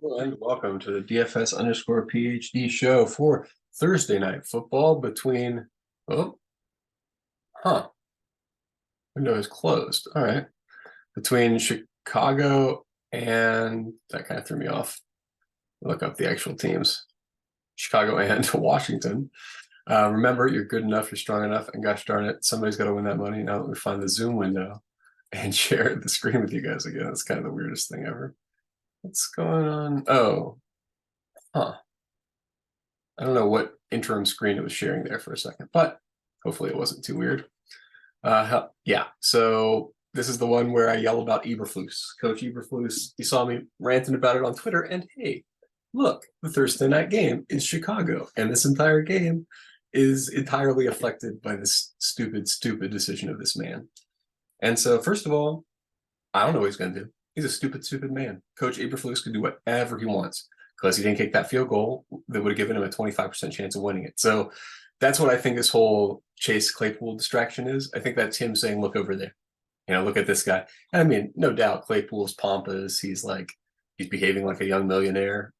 Hello and welcome to the DFS underscore PhD show for Thursday night football between, oh, huh, window is closed. All right. Between Chicago and that kind of threw me off. Look up the actual teams. Chicago and Washington. Remember, you're good enough, you're strong enough, and gosh darn it, somebody's got to win that money. Now that we find the Zoom window and share the screen with you guys again. That's kind of the weirdest thing ever. What's going on? Oh, huh. I don't know what interim screen it was sharing there for a second, but hopefully it wasn't too weird. Yeah, so this is the one where I yell about Eberflus. Coach Eberflus, you saw me ranting about it on Twitter, and hey, look, the Thursday night game is Chicago, and this entire game is entirely affected by this stupid, stupid decision of this man. And so, first of all, I don't know what he's going to do. He's a stupid, stupid man. Coach Eberflus can do whatever he wants because he didn't kick that field goal that would have given him a 25% chance of winning it. So that's what I think this whole Chase Claypool distraction is. I think that's him saying, look over there. Look at this guy. And I mean, no doubt Claypool's pompous. He's behaving like a young millionaire.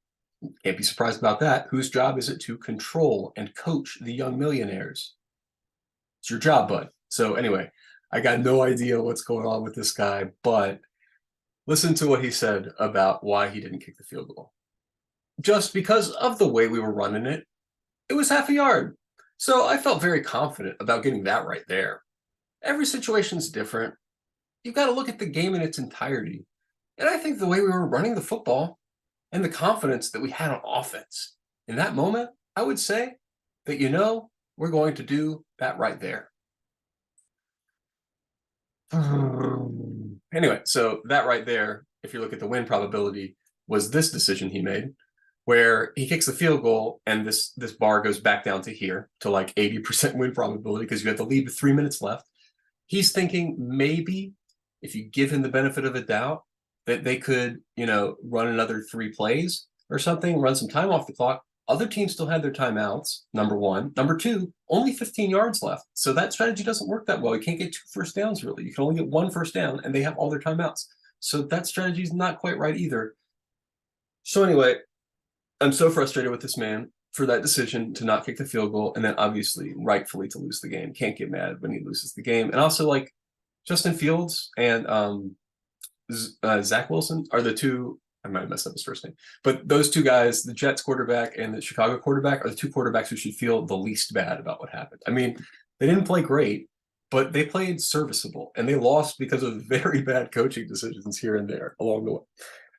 Can't be surprised about that. Whose job is it to control and coach the young millionaires? It's your job, bud. So anyway, I got no idea what's going on with this guy, but listen to what he said about why he didn't kick the field goal. Just because of the way we were running it, it was half a yard. So I felt very confident about getting that right there. Every situation's different. You've got to look at the game in its entirety. And I think the way we were running the football and the confidence that we had on offense in that moment, I would say that, we're going to do that right there. Anyway, so that right there, if you look at the win probability, was this decision he made, where he kicks the field goal and this bar goes back down to here to like 80% win probability because you have the lead with 3 minutes left. He's thinking maybe if you give him the benefit of the doubt that they could, run another 3 plays or something, run some time off the clock. Other teams still had their timeouts, number one. Number two, only 15 yards left. So that strategy doesn't work that well. You can't get 2 first downs, really. You can only get 1 first down, and they have all their timeouts. So that strategy is not quite right either. So anyway, I'm so frustrated with this man for that decision to not kick the field goal, and then obviously, rightfully, to lose the game. Can't get mad when he loses the game. And also, Justin Fields and Zach Wilson are the two. I might have messed up his first name, but those two guys, the Jets quarterback and the Chicago quarterback, are the two quarterbacks who should feel the least bad about what happened. I mean, they didn't play great, but they played serviceable, and they lost because of very bad coaching decisions here and there along the way.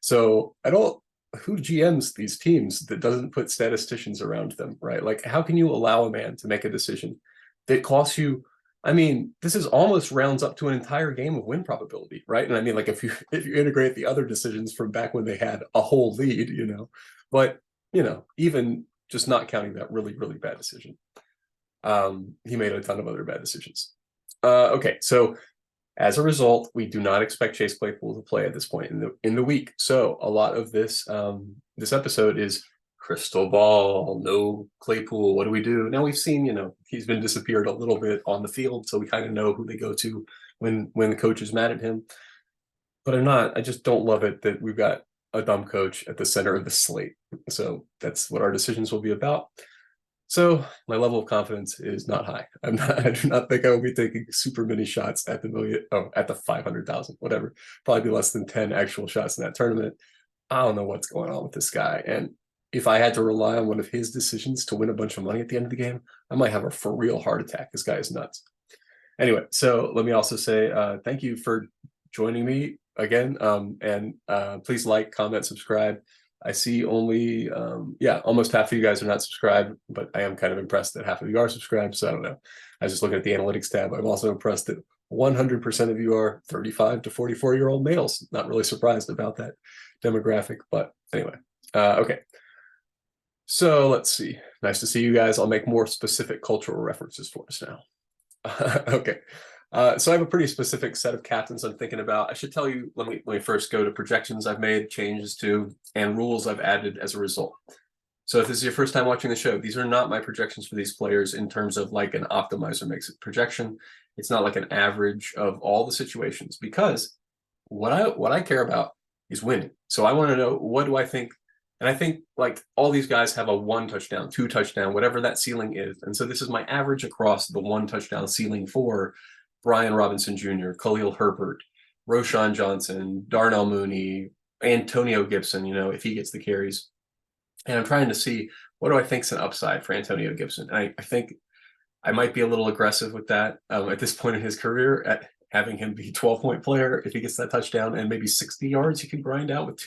So who GMs these teams that doesn't put statisticians around them, right? Like, how can you allow a man to make a decision that costs you? I mean, this is almost rounds up to an entire game of win probability, right? And I mean, if you integrate the other decisions from back when they had a whole lead, but even just not counting that really, really bad decision, he made a ton of other bad decisions. Okay, so as a result, we do not expect Chase Claypool to play at this point in the week. So a lot of this episode is crystal ball, no Claypool. What do we do? Now we've seen, he's been disappeared a little bit on the field, so we kind of know who they go to when the coach is mad at him. But I just don't love it that we've got a dumb coach at the center of the slate. So that's what our decisions will be about. So my level of confidence is not high. I do not think I will be taking super many shots at at the 500,000, whatever. Probably be less than 10 actual shots in that tournament. I don't know what's going on with this guy. And if I had to rely on one of his decisions to win a bunch of money at the end of the game, I might have a for real heart attack. This guy is nuts. Anyway, so let me also say thank you for joining me again. And please like, comment, subscribe. I see only, almost half of you guys are not subscribed, but I am kind of impressed that half of you are subscribed. So I don't know. I was just looking at the analytics tab. I'm also impressed that 100% of you are 35 to 44-year-old males. Not really surprised about that demographic, but anyway. Okay. So let's see. Nice to see you guys. I'll make more specific cultural references for us now. Okay. So I have a pretty specific set of captains I'm thinking about. I should tell you, let me first go to projections I've made changes to and rules I've added as a result. So if this is your first time watching the show, these are not my projections for these players in terms of like an optimizer makes it projection. It's not like an average of all the situations because what I care about is winning. So I want to know, what do I think And I think like all these guys have a 1 touchdown, 2 touchdown, whatever that ceiling is. And so this is my average across the 1 touchdown ceiling for Brian Robinson Jr., Khalil Herbert, Roshan Johnson, Darnell Mooney, Antonio Gibson, if he gets the carries. And I'm trying to see what do I think is an upside for Antonio Gibson. And I think I might be a little aggressive with that at this point in his career at having him be 12-point player. If he gets that touchdown and maybe 60 yards, he can grind out with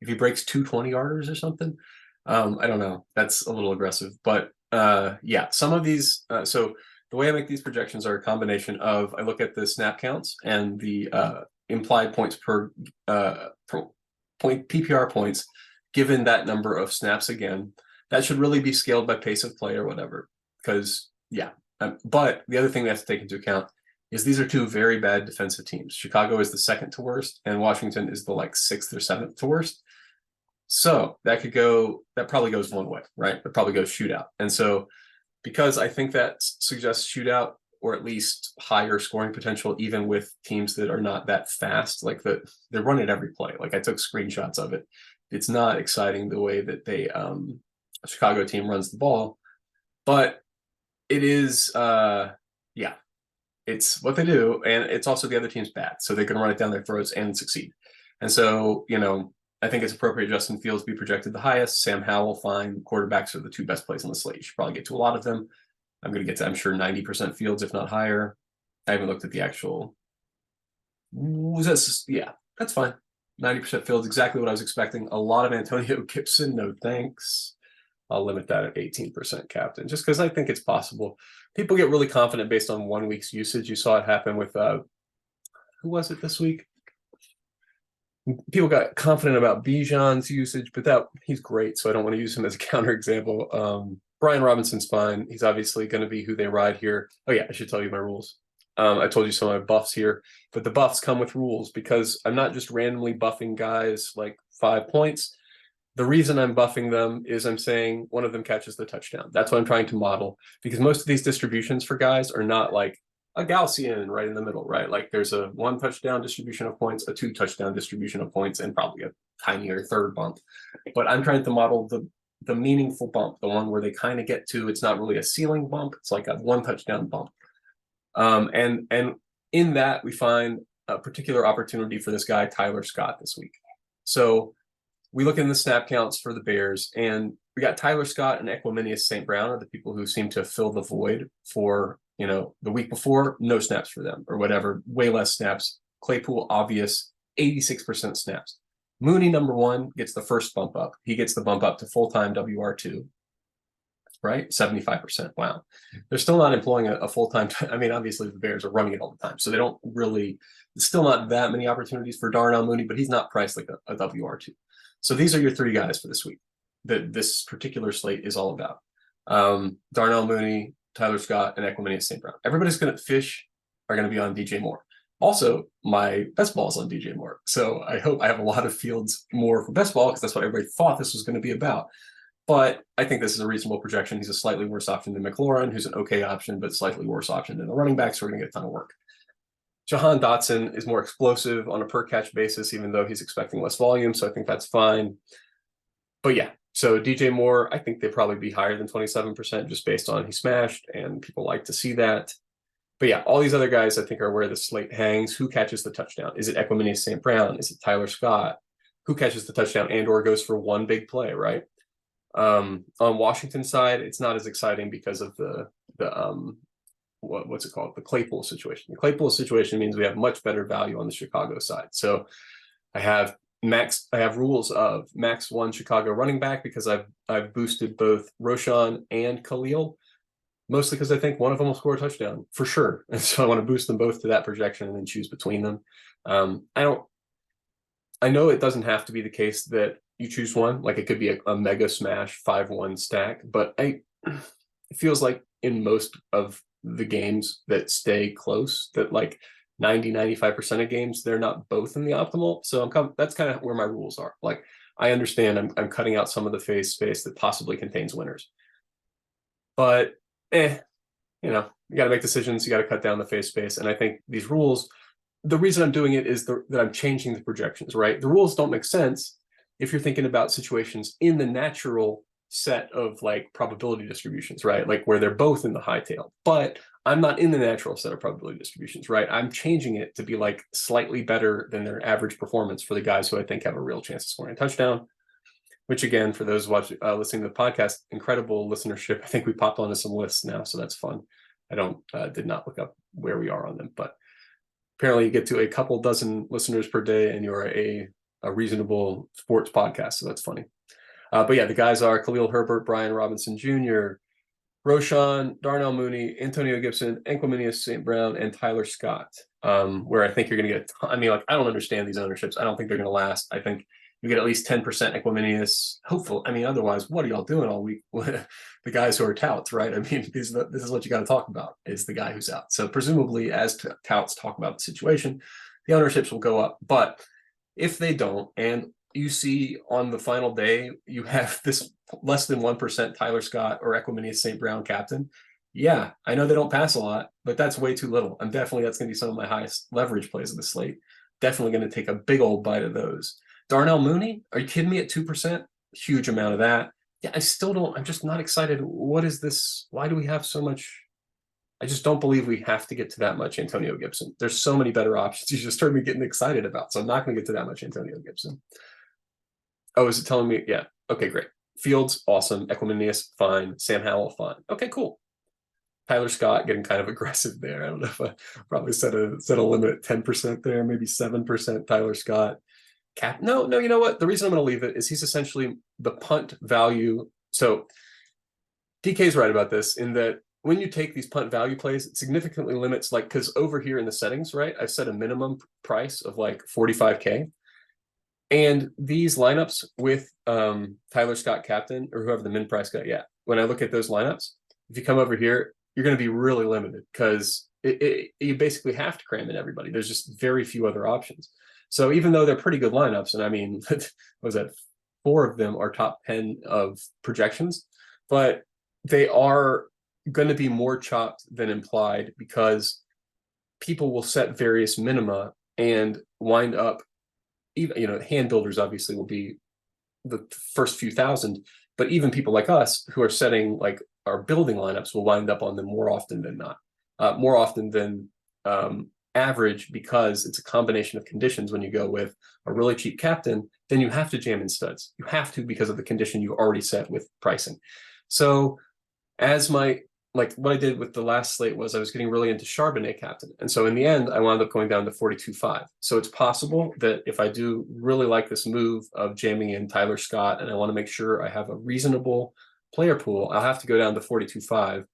if he breaks 2 20-yarders or something. I don't know. That's a little aggressive, but yeah, some of these. So the way I make these projections are a combination of I look at the snap counts and the implied points per point PPR points given that number of snaps again. That should really be scaled by pace of play or whatever, because yeah. But the other thing we have to take into account is these are two very bad defensive teams. Chicago is the second to worst, and Washington is the 6th or 7th to worst. So that probably goes one way, right? It probably goes shootout. And so because I think that suggests shootout or at least higher scoring potential, even with teams that are not that fast, they're running every play. Like I took screenshots of it. It's not exciting the way that a Chicago team runs the ball, but it is, yeah, it's what they do. And it's also the other team's bad. So they can run it down their throats and succeed. And so, I think it's appropriate Justin Fields be projected the highest. Sam Howell, fine. Quarterbacks are the 2 best plays on the slate. You should probably get to a lot of them. I'm going to get to, I'm sure, 90% Fields, if not higher. I haven't looked at the actual. Yeah, that's fine. 90% Fields, exactly what I was expecting. A lot of Antonio Gibson, no thanks. I'll limit that at 18% captain, just because I think it's possible. People get really confident based on 1 week's usage. You saw it happen with, who was it this week? People got confident about Bijan's usage, but he's great, so I don't want to use him as a counterexample. Brian Robinson's fine. He's obviously going to be who they ride here. Oh yeah, I should tell you my rules. I told you some of my buffs here, but the buffs come with rules because I'm not just randomly buffing guys 5 points. The reason I'm buffing them is I'm saying one of them catches the touchdown. That's what I'm trying to model, because most of these distributions for guys are not a Gaussian right in the middle, right? There's a 1 touchdown distribution of points, a 2 touchdown distribution of points, and probably a tinier third bump. But I'm trying to model the meaningful bump, the one where they kind of get to, it's not really a ceiling bump, it's like a 1 touchdown bump. And in that we find a particular opportunity for this guy, Tyler Scott, this week. So we look in the snap counts for the Bears, and we got Tyler Scott and Equiminius St. Brown are the people who seem to fill the void for, the week before, no snaps for them or whatever, way less snaps. Claypool, obvious, 86% snaps. Mooney, number 1, gets the first bump up. He gets the bump up to full-time WR2, right? 75%. Wow. They're still not employing a full-time. Obviously the Bears are running it all the time, so they don't really, it's still not that many opportunities for Darnell Mooney, but he's not priced like a WR2. So these are your 3 guys for this week that this particular slate is all about. Darnell Mooney, Tyler Scott, and Equiminius St. Brown. Everybody's going to are going to be on DJ Moore. Also, my best ball is on DJ Moore. So I hope I have a lot of Fields more for best ball, because that's what everybody thought this was going to be about. But I think this is a reasonable projection. He's a slightly worse option than McLaurin, who's an okay option, but slightly worse option than the running back. So we're going to get a ton of work. Jahan Dotson is more explosive on a per catch basis, even though he's expecting less volume. So I think that's fine. But yeah, so DJ Moore, I think they'd probably be higher than 27% just based on he smashed, and people like to see that. But yeah, all these other guys I think are where the slate hangs. Who catches the touchdown? Is it Equiminius St. Brown? Is it Tyler Scott? Who catches the touchdown and or goes for 1 big play, right? On Washington side, it's not as exciting because of what's it called? The Claypool situation. The Claypool situation means we have much better value on the Chicago side. So I have rules of max 1 Chicago running back because I've boosted both Roshan and Khalil, mostly because I think one of them will score a touchdown for sure. And so I want to boost them both to that projection and then choose between them. I know it doesn't have to be the case that you choose one, it could be a mega smash 5-1 stack, but it feels like in most of the games that stay close, that 90-95% of games, they're not both in the optimal. So that's kind of where my rules are. I understand I'm cutting out some of the face space that possibly contains winners, but you got to make decisions. You got to cut down the face space. And I think these rules, the reason I'm doing it is that I'm changing the projections, right? The rules don't make sense if you're thinking about situations in the natural set of like probability distributions, right? Like where they're both in the high tail, but I'm not in the natural set of probability distributions, right? I'm changing it to be like slightly better than their average performance for the guys who I think have a real chance of scoring a touchdown. Which again, for those watching, listening to the podcast, incredible listenership. I think we popped onto some lists now, so that's fun. I did not look up where we are on them, but apparently you get to a couple dozen listeners per day, and you're a reasonable sports podcast, so that's funny. But yeah, the guys are Khalil Herbert, Brian Robinson Jr., Roshan, Darnell Mooney, Antonio Gibson, Equiminius St. Brown, and Tyler Scott. Where I think you're going to get, I don't understand these ownerships. I don't think they're going to last. I think you get at least 10% Equiminius. Hopeful. Otherwise, what are y'all doing all week? The guys who are touts, right? This is what you got to talk about, is the guy who's out. So presumably, as touts talk about the situation, the ownerships will go up. But if they don't, and you see on the final day, you have this less than 1% Tyler Scott or Equiminius St. Brown captain. Yeah, I know they don't pass a lot, but that's way too little. That's going to be some of my highest leverage plays of the slate. Definitely going to take a big old bite of those. Darnell Mooney, are you kidding me, at 2%? Huge amount of that. Yeah, I'm just not excited. What is this? Why do we have so much? I just don't believe we have to get to that much Antonio Gibson. There's so many better options you just heard me getting excited about. So I'm not going to get to that much Antonio Gibson. Oh, is it telling me? Yeah. Okay, great. Fields, awesome. Equiminius, fine. Sam Howell, fine. Okay, cool. Tyler Scott getting kind of aggressive there. I don't know if I probably set a limit at 10% there, maybe 7% Tyler Scott. No, you know what? The reason I'm going to leave it is he's essentially the punt value. So DK's right about this, in that when you take these punt value plays, it significantly limits, like, because over here in the settings, right, I've set a minimum price of like 45K. And these lineups with Tyler Scott captain, or whoever the min price got, yeah, when I look at those lineups, if you come over here, you're going to be really limited, because you basically have to cram in everybody. There's just very few other options. So even though they're pretty good lineups, and what was that? 4 of them are top 10 of projections, but they are going to be more chopped than implied, because people will set various minima and wind up, even, hand builders obviously will be the first few thousand, but even people like us who are setting, like, our building lineups will wind up on them more often than not, more often than average, because it's a combination of conditions. When you go with a really cheap captain, then you have to jam in studs. You have to, because of the condition you already set with pricing. So what I did with the last slate was I was getting really into Charbonnet captain. And so in the end, I wound up going down to 42.5. So it's possible that if I do really like this move of jamming in Tyler Scott, and I want to make sure I have a reasonable player pool, I'll have to go down to 42.5,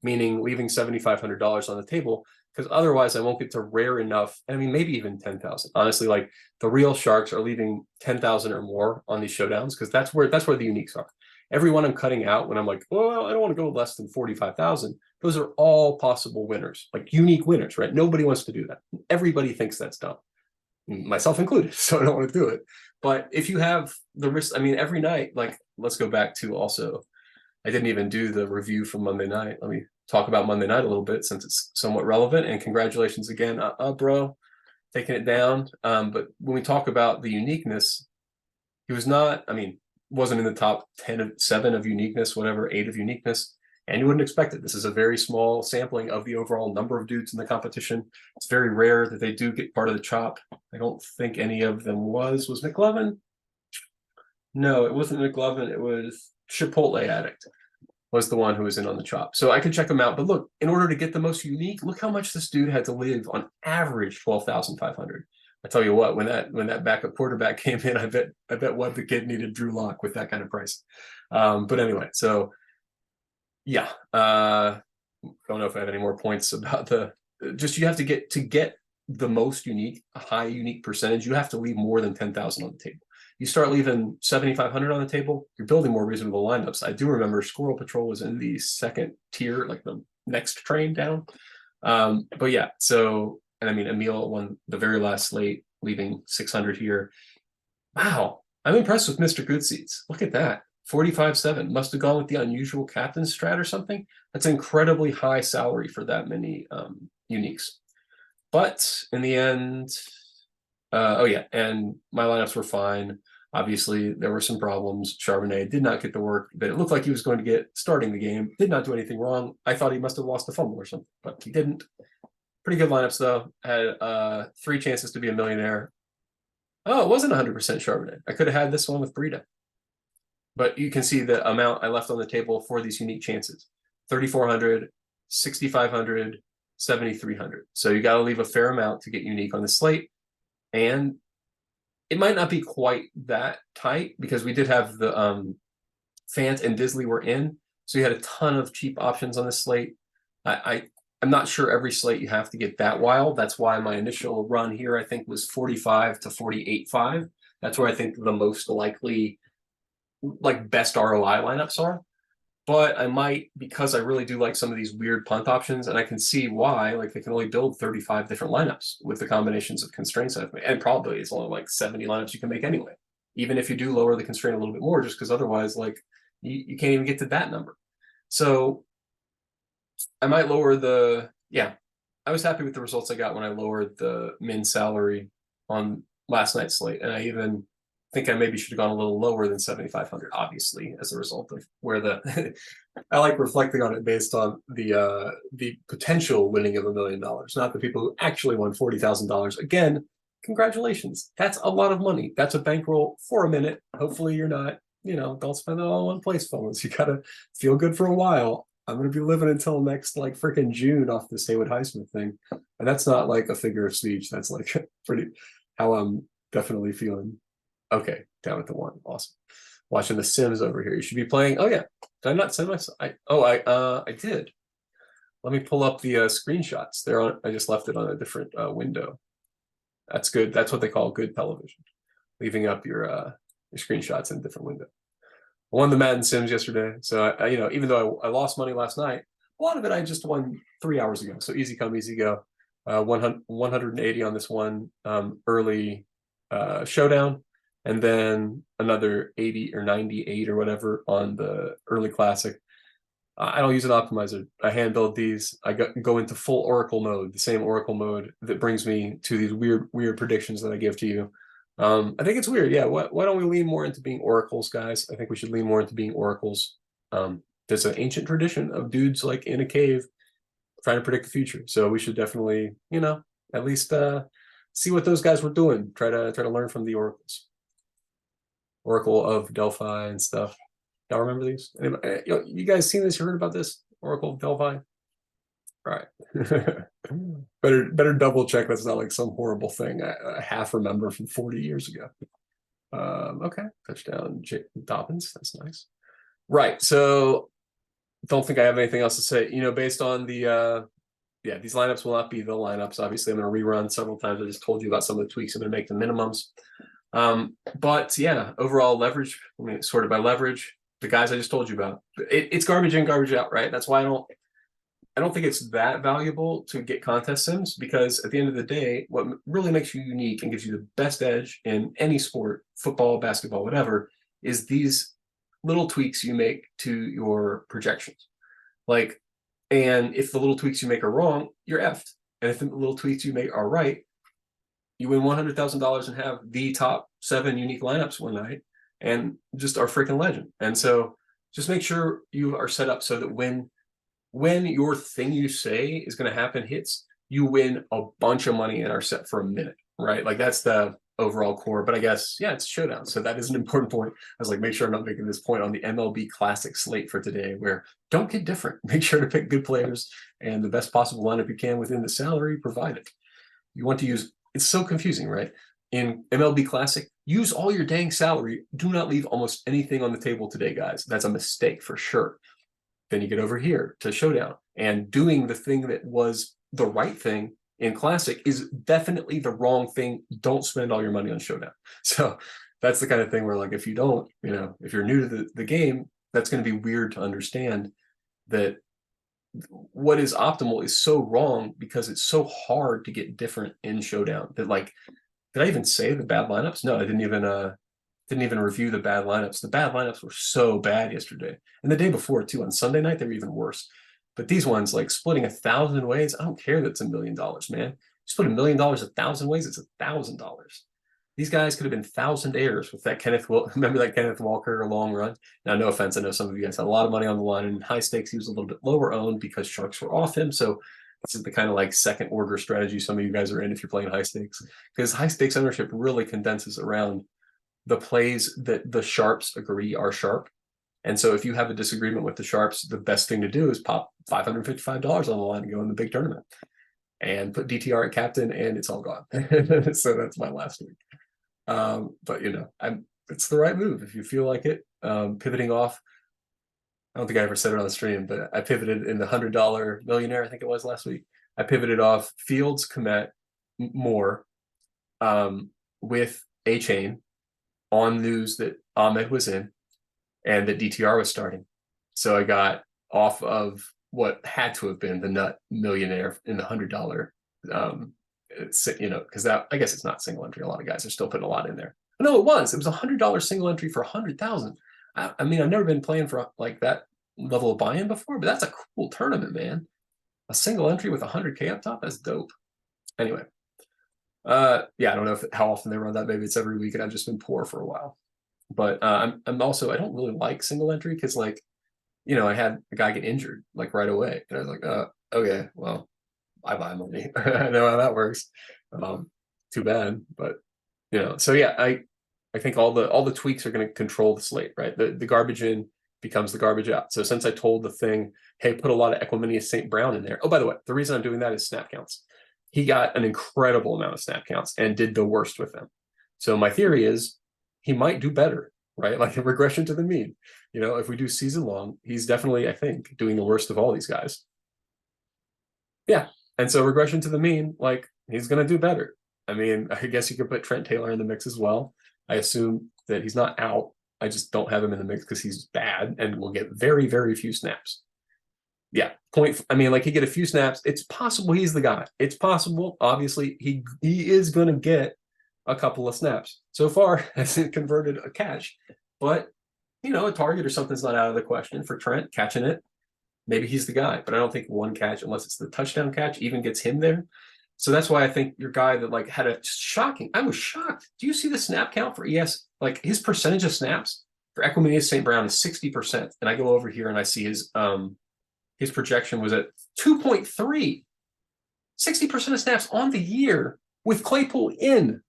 meaning leaving $7,500 on the table, because otherwise I won't get to rare enough. Maybe even 10,000. Honestly, like, the real sharks are leaving 10,000 or more on these showdowns, because that's where the uniques are. Everyone I'm cutting out when I'm like, well, I don't want to go less than 45,000. Those are all possible winners, like unique winners, right? Nobody wants to do that. Everybody thinks that's dumb, myself included. So I don't want to do it. But if you have the risk, every night, like, let's go back to also, I didn't even do the review from Monday night. Let me talk about Monday night a little bit, since it's somewhat relevant. And congratulations again, bro, taking it down. But when we talk about the uniqueness, he was not, wasn't in the top 7 of uniqueness, whatever, 8 of uniqueness. And you wouldn't expect it. This is a very small sampling of the overall number of dudes in the competition. It's very rare that they do get part of the chop. I don't think any of them was McLovin? No, it wasn't McLovin. It was Chipotle Addict was the one who was in on the chop. So I could check them out. But look, in order to get the most unique, look how much this dude had to live on average, 12,500. I tell you what, when that backup quarterback came in, I bet what the kid needed Drew Lock with that kind of price. But anyway, so yeah, don't know if I have any more points about you have to get the most unique, a high unique percentage. You have to leave more than 10,000 on the table. You start leaving 7,500 on the table, you're building more reasonable lineups. I do remember Squirrel Patrol was in the second tier, like the next train down. But yeah, so, and Emil won the very last slate, leaving 600 here. Wow, I'm impressed with Mr. Good Seats. Look at that, 45.7. Must have gone with the unusual captain strat or something. That's incredibly high salary for that many uniques. But in the end, oh yeah, and my lineups were fine. Obviously, there were some problems. Charbonnet did not get the work that it looked like he was going to get starting the game. Did not do anything wrong. I thought he must have lost a fumble or something, but he didn't. Pretty good lineups, though. Had 3 chances to be a millionaire. Oh, it wasn't 100% Charbonnet. I could have had this one with Breida. But you can see the amount I left on the table for these unique chances. 3,400, 6,500, 7,300. So you got to leave a fair amount to get unique on the slate. And it might not be quite that tight because we did have the Fant and Disley were in. So you had a ton of cheap options on the slate. I'm not sure every slate you have to get that wild. That's why my initial run here, I think, was 45 to 48.5. That's where I think the most likely, like, best ROI lineups are. But I might, because I really do like some of these weird punt options, and I can see why, like, they can only build 35 different lineups with the combinations of constraints I've made. And probably it's only like 70 lineups you can make anyway, even if you do lower the constraint a little bit more, just because otherwise, like, you can't even get to that number. So I might lower the, yeah, I was happy with the results I got when I lowered the min salary on last night's slate. And I even think I maybe should have gone a little lower than 7,500, obviously, as a result of where the I like reflecting on it based on the potential winning of $1 million, not the people who actually won $40,000. Again, congratulations. That's a lot of money. That's a bankroll for a minute. Hopefully you're not, don't spend it all in one place, fellas. You gotta feel good for a while. I'm gonna be living until next like freaking June off this Haywood Highsmith thing. And that's not like a figure of speech. That's like pretty how I'm definitely feeling. Okay, down at the 1. Awesome. Watching The Sims over here. You should be playing. Oh yeah. Did I not send myself? I did. Let me pull up the screenshots. There on. I just left it on a different window. That's good. That's what they call good television. Leaving up your screenshots in a different window. I won the Madden Sims yesterday, so even though I lost money last night, a lot of it I just won 3 hours ago. So easy come, easy go. 180 on this one early showdown. And then another 80 or 98 or whatever on the early classic. I don't use an optimizer. I hand build these. I go into full Oracle mode, the same Oracle mode that brings me to these weird predictions that I give to you. I think it's weird. Yeah. Why don't we lean more into being oracles, guys? I think we should lean more into being oracles. There's an ancient tradition of dudes like in a cave trying to predict the future. So we should definitely, at least see what those guys were doing. Try to learn from the oracles. Oracle of Delphi and stuff. Y'all remember these? Anybody, you guys seen this? You heard about this? Oracle of Delphi? All right. better double check that's not like some horrible thing I half remember from 40 years ago. Okay. Touchdown, Dobbins. That's nice. Right. So don't think I have anything else to say. Based on the these lineups will not be the lineups. Obviously, I'm going to rerun several times. I just told you about some of the tweaks I'm going to make the minimums. But yeah, overall leverage, sorted by leverage, the guys I just told you about, it's garbage in, garbage out, right? That's why I don't think it's that valuable to get contest sims, because at the end of the day, what really makes you unique and gives you the best edge in any sport, football, basketball, whatever, is these little tweaks you make to your projections. And if the little tweaks you make are wrong, you're effed. And if the little tweaks you make are right, you win $100,000 and have the top 7 unique lineups one night and just are freaking legend. And so just make sure you are set up so that when your thing you say is going to happen hits, you win a bunch of money and are set for a minute, right? Like that's the overall core. But I guess, yeah, it's showdown. So that is an important point. I was like, make sure I'm not making this point on the MLB Classic slate for today, where don't get different. Make sure to pick good players and the best possible lineup you can within the salary provided. You want to use, it's so confusing, right? In MLB Classic, use all your dang salary. Do not leave almost anything on the table today, guys. That's a mistake for sure. Then you get over here to Showdown, and doing the thing that was the right thing in Classic is definitely the wrong thing. Don't spend all your money on Showdown. So that's the kind of thing where, like, if you don't, if you're new to the game, that's going to be weird to understand that what is optimal is so wrong because it's so hard to get different in Showdown. That, like, did I even say the bad lineups? No, I didn't even review the bad lineups. The bad lineups were so bad yesterday. And the day before, too, on Sunday night, they were even worse. But these ones, like splitting 1,000 ways, I don't care that's $1 million, man. Split $1 million 1,000 ways, it's $1,000. These guys could have been thousandaires with that remember that Kenneth Walker long run? Now, no offense, I know some of you guys had a lot of money on the line, and in high stakes, he was a little bit lower owned because sharks were off him. So this is the kind of like second order strategy some of you guys are in if you're playing high stakes, because high stakes ownership really condenses around the plays that the sharps agree are sharp. And so if you have a disagreement with the sharps, the best thing to do is pop $555 on the line and go in the big tournament and put DTR at captain, and it's all gone. So that's my last week. But it's the right move if you feel like it. Pivoting off, I don't think I ever said it on the stream, but I pivoted in the $100 millionaire, I think it was last week. I pivoted off Fields, Komet, Moore, with A Chain on news that Ahmed was in and that DTR was starting. So I got off of what had to have been the nut millionaire in the $100. Because that, I guess it's not single entry. A lot of guys are still putting a lot in there. No, it was $100 single entry for 100,000. I mean, I've never been playing for like that level of buy-in before, but that's a cool tournament, man. A single entry with 100K up top, that's dope. Anyway, I don't know how often they run that. Maybe it's every week, and I've just been poor for a while. But I'm also, I don't really like single entry because, like, I had a guy get injured like right away, and I was like, okay, well, I buy money. I know how that works. Too bad, but so yeah, I think all the tweaks are going to control the slate, right? The garbage in becomes the garbage out. So since I told the thing, hey, put a lot of Equiminius St. Brown in there. Oh, by the way, the reason I'm doing that is snap counts. He got an incredible amount of snap counts and did the worst with them. So my theory is he might do better, right? Like a regression to the mean. If we do season long, he's definitely, I think, doing the worst of all these guys. Yeah. And so regression to the mean, like, he's going to do better. I mean, I guess you could put Trent Taylor in the mix as well. I assume that he's not out. I just don't have him in the mix because he's bad and will get very, very few snaps. Yeah, I mean, like, he get a few snaps. It's possible he's the guy. It's possible. Obviously, he is going to get a couple of snaps. So far, hasn't converted a catch. But, a target or something's not out of the question for Trent catching it. Maybe he's the guy. But I don't think one catch, unless it's the touchdown catch, even gets him there. So that's why I think your guy that like had a shocking. I was shocked. Do you see the snap count for ES? Like, his percentage of snaps for Equiminius St. Brown is 60%. And I go over here and I see his projection was at 2.3. 60% of snaps on the year with Claypool in.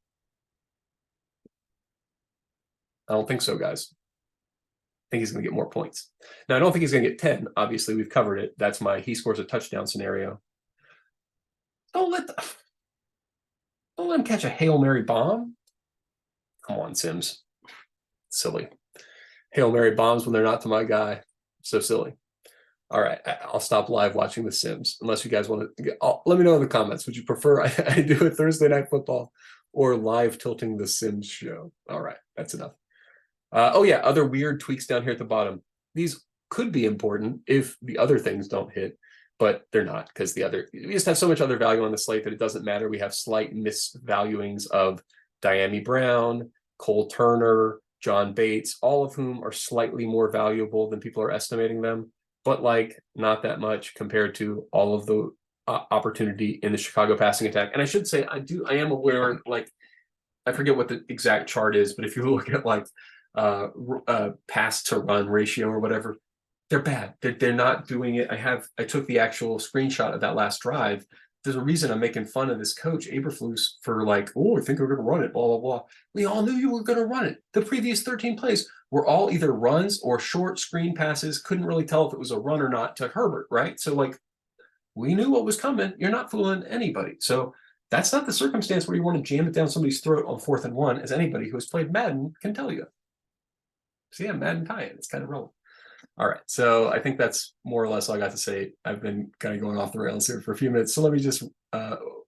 I don't think so, guys. I think he's going to get more points. Now, I don't think he's going to get 10. Obviously, we've covered it. That's my he scores a touchdown scenario. Don't let him catch a Hail Mary bomb. Come on, Sims. Silly. Hail Mary bombs when they're not to my guy. So silly. All right, I'll stop live watching The Sims. Unless you guys want to, let me know in the comments. Would you prefer I do a Thursday Night Football or live tilting The Sims show? All right, that's enough. Oh yeah, other weird tweaks down here at the bottom. These could be important if the other things don't hit, but they're not, because we just have so much other value on the slate that it doesn't matter. We have slight misvaluings of Diami Brown, Cole Turner, John Bates, all of whom are slightly more valuable than people are estimating them, but like not that much compared to all of the opportunity in the Chicago passing attack. And I should say, I am aware, like, I forget what the exact chart is, but if you look at like pass to run ratio or whatever, they're bad. They're not doing it. I took the actual screenshot of that last drive. There's a reason I'm making fun of this coach Eberflus for like, oh, I think we're going to run it, blah, blah, blah. We all knew you were going to run it. The previous 13 plays were all either runs or short screen passes. Couldn't really tell if it was a run or not to Herbert, right? So like, we knew what was coming. You're not fooling anybody. So that's not the circumstance where you want to jam it down somebody's throat on 4th and 1, as anybody who has played Madden can tell you. So yeah, Madden tie-in, it's kind of relevant. All right, so I think that's more or less all I got to say. I've been kind of going off the rails here for a few minutes, so let me just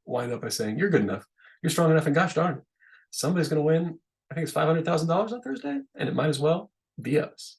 wind up by saying you're good enough, you're strong enough, and gosh darn, somebody's going to win. I think it's $500,000 on Thursday, and it might as well be us.